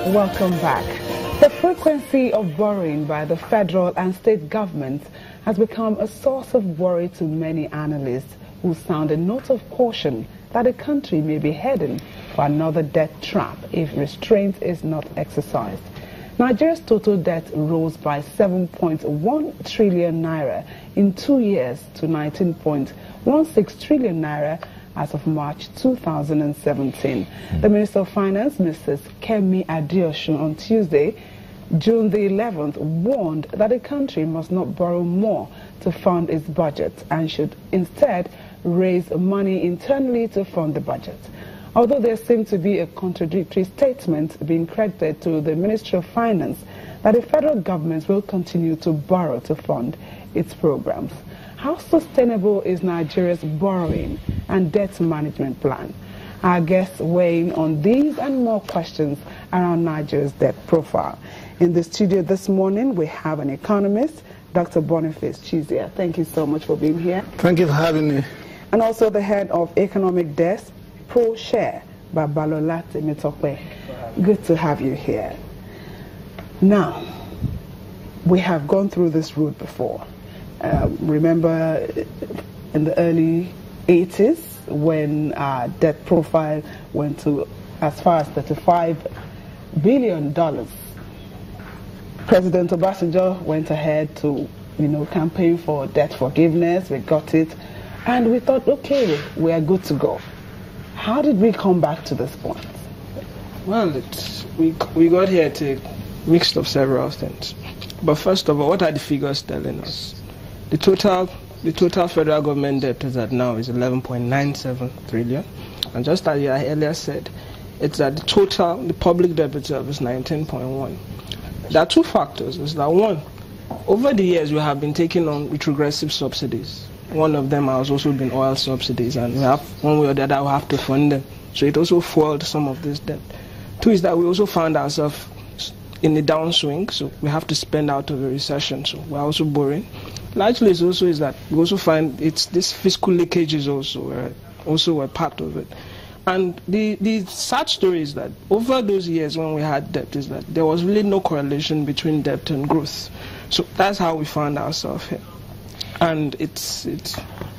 Welcome back. The frequency of borrowing by the federal and state governments has become a source of worry to many analysts who sound a note of caution that the country may be heading for another debt trap if restraint is not exercised. Nigeria's total debt rose by 7.1 trillion naira in 2 years to 19.16 trillion naira as of March 2017. The Minister of Finance, Mrs. Kemi Adeosun, on Tuesday, June the 11th, warned that the country must not borrow more to fund its budget and should instead raise money internally to fund the budget. Although there seemed to be a contradictory statement being credited to the Ministry of Finance that the federal government will continue to borrow to fund its programs. How sustainable is Nigeria's borrowing and debt management plan? Our guests weighing on these and more questions around Nigeria's debt profile. In the studio this morning, we have an economist, Dr. Boniface Chizia. Thank you so much for being here. Thank you for having me. And also the head of Economic Desk, ProShare, Babalola Temitope. Good to have you here. Now, we have gone through this route before. Remember in the early 80s when debt profile went to as far as $35 billion. President Obasanjo went ahead to, campaign for debt forgiveness. We got it. And we thought, okay, we are good to go. How did we come back to this point? Well, we got here at a mix of several things. But first of all, what are the figures telling us? The total federal government debt is at now is 11.97 trillion. And just as I earlier said, it's that the public debt itself is 19.1. There are two factors. Is that one, over the years we have been taking on retrogressive subsidies. One of them has also been oil subsidies, and we have one way or the other we have to fund them. So it also fueled some of this debt. Two is that we also found ourselves in the downswing, so we have to spend out of a recession, so we're also borrowing. Largely it's also is that we also find it's this fiscal leakages also were part of it. And the sad story is that over those years when we had debt is that there was really no correlation between debt and growth. So that's how we found ourselves here. And it's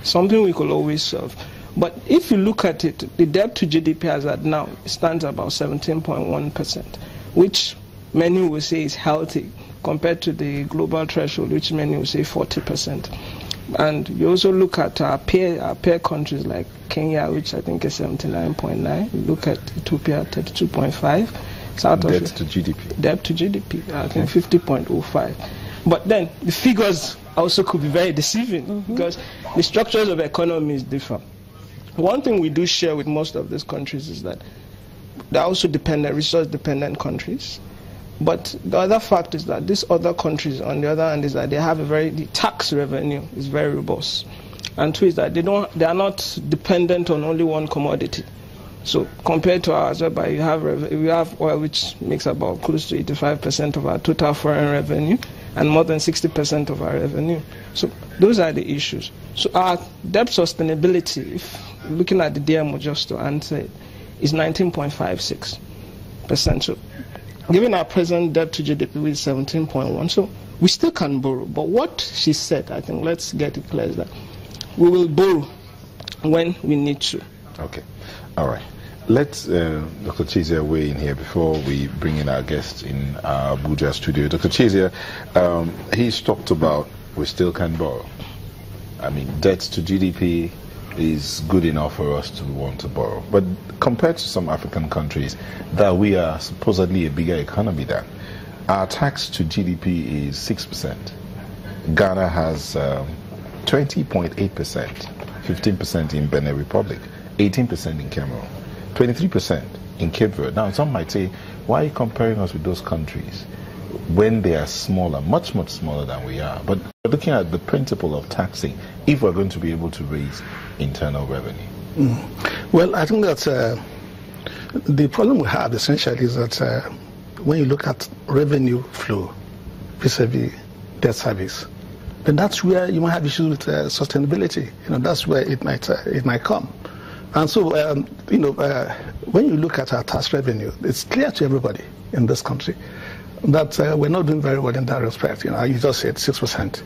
something we could always solve. But if you look at it, the debt to GDP as at now stands about 17.1%, which many will say is healthy compared to the global threshold, which many will say 40%. And you also look at our peer countries like Kenya, which I think is 79.9. You look at Ethiopia, 32.5. South Africa, debt to GDP. Debt to GDP, I think 50.05. But then the figures also could be very deceiving because the structures of economies differ. One thing we do share with most of these countries is that they're also resource-dependent countries. But the other fact is that these other countries, on the other hand, is that they have the tax revenue is very robust. And two is that they are not dependent on only one commodity. So compared to ours, whereby we have oil, which makes about close to 85% of our total foreign revenue and more than 60% of our revenue. So those are the issues. So our debt sustainability, if looking at the DMO just to answer it, is 19.56%. So given our present debt to GDP with 17.1, so we still can borrow. But what she said, I think, let's get it clear, is that we will borrow when we need to. Okay. All right. Let's Dr. Chizia weigh in here before we bring in our guest in our Abuja studio. Dr. Chizia, he's talked about we still can borrow. I mean, debt to GDP is good enough for us to want to borrow. But compared to some African countries that we are supposedly a bigger economy than, our tax to GDP is 6%. Ghana has 20.8%, 15% in Benin Republic, 18% in Cameroon, 23% in Cape Verde. Now, some might say, why are you comparing us with those countries when they are smaller, much, much smaller than we are? But we're looking at the principle of taxing if we're going to be able to raise internal revenue. Well, I think that the problem we have essentially is that when you look at revenue flow vis-a-vis debt service, then that's where you might have issues with sustainability. That's where it might come. And so, when you look at our tax revenue, it's clear to everybody in this country that we're not doing very well in that respect. You just said 6%.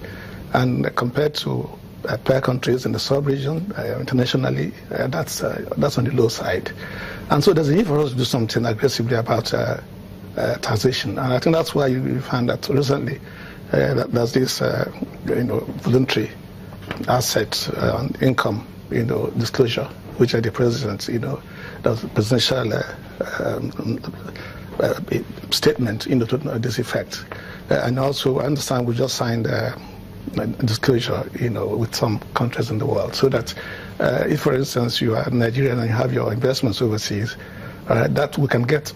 And compared to peer countries in the sub-region, internationally, that's on the low side. And so there's a need for us to do something aggressively about taxation. And I think that's why you find that recently there's this voluntary asset income disclosure, which the president, does presidential statement to this effect. And also, I understand we just signed a disclosure, with some countries in the world, so that if, for instance, you are Nigerian and you have your investments overseas, that we can get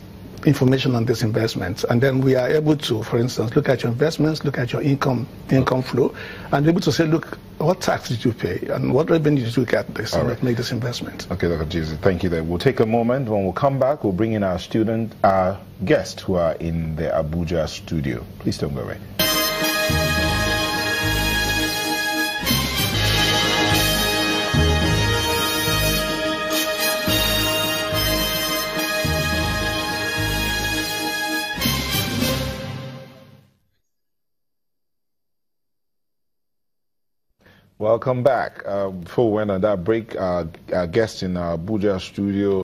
information on these investments, and then we are able to, for instance, look at your investments, look at your income flow, and be able to say, look, what tax did you pay and what revenue did you get this and make this investment. Okay, Dr. Jesus, thank you. There. We'll take a moment. When we come back, we'll bring in our guests who are in the Abuja studio. Please don't go away. Welcome back. Before we went on that break, our guest in our Abuja studio